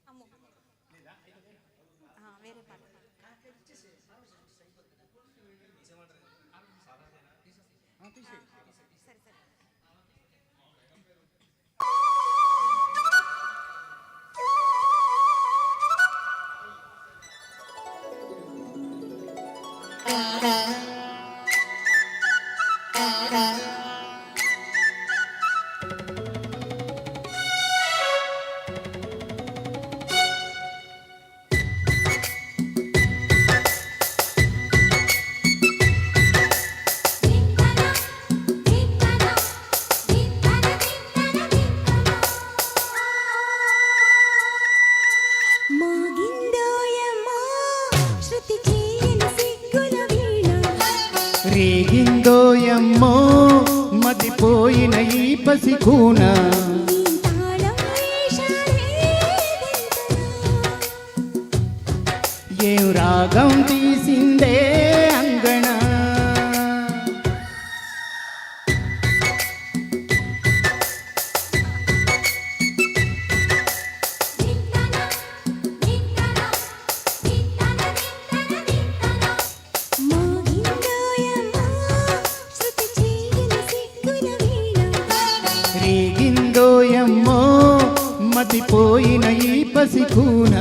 అమ్మో వేరే పాట సరే సరే రేగిందోయమ్మో మతిపోయిన ఈ పసికూన ఏం రాగం తీసిందే అంగణ రేగిందోయమ్మో మతిపోయిన ఈ పసికూన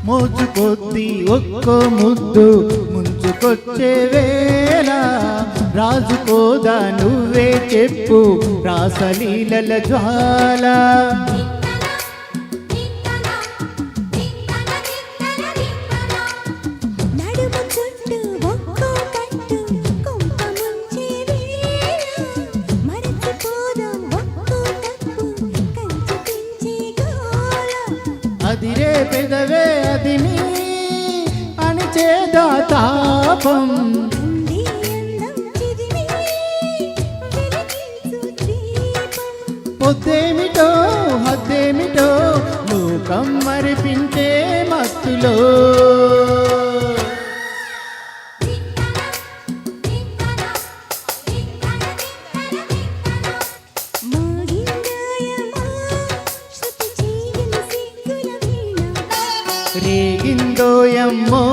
మోజుకొద్ది ఒక్కో ముద్దు ముంచుకొచ్చే వేళ రాజుకోదా నువ్వే చెప్పు రాసలీలల జ్వాల అదిరే పెదవే అదిని అణిచేదా తాపం పొద్దేమిటో హద్దేమిటో లోకం మరిపించే మత్తులో రేగిందోయమ్మో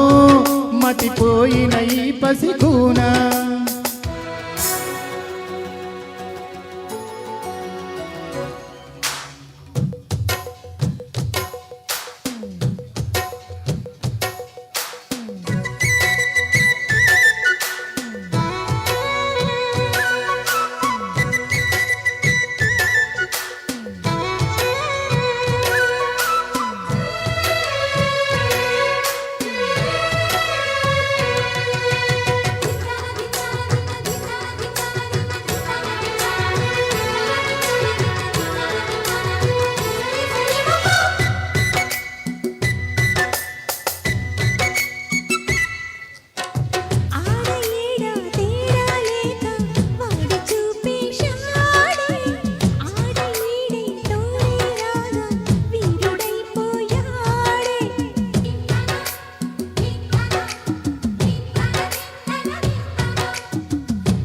మతిపోయిన ఈ పసికూన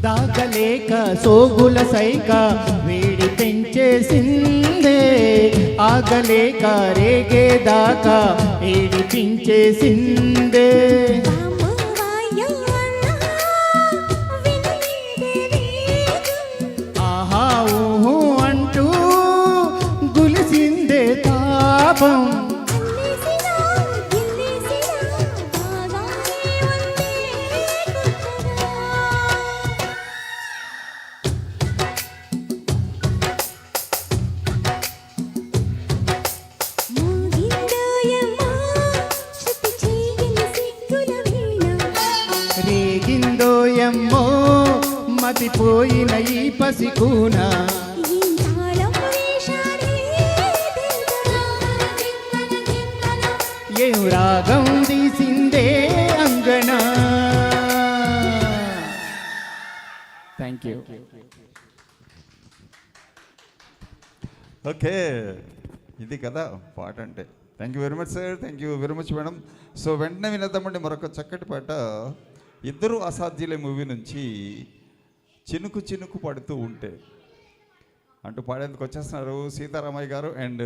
దాగలేక సోగుల సైక వేడి పెంచేసిందే ఆగలేక రేగేదాకా ఏడిపించేసిందే ఆహా ఊహు అంటూ గులిసిందే తాపం రేగిందో ఎమ్మో మతిపోయిన ఈ పసికూన ఏం తాళం వేశాడే ఏం రాగం తీసిందే అంగన. Thank you. ఓకే, ఇది కదా పాట అంటే. Thank you very much sir, thank you very much madam. So వెంటనే వినేద్దామండి మరొక చక్కటి పాట. ఇద్దరు అసాధ్యులే మూవీ నుంచి చినుకు చినుకు పడుతూ ఉంటే అంటూ పాడేందుకు వచ్చేస్తున్నారు సీతారామయ్య గారు అండ్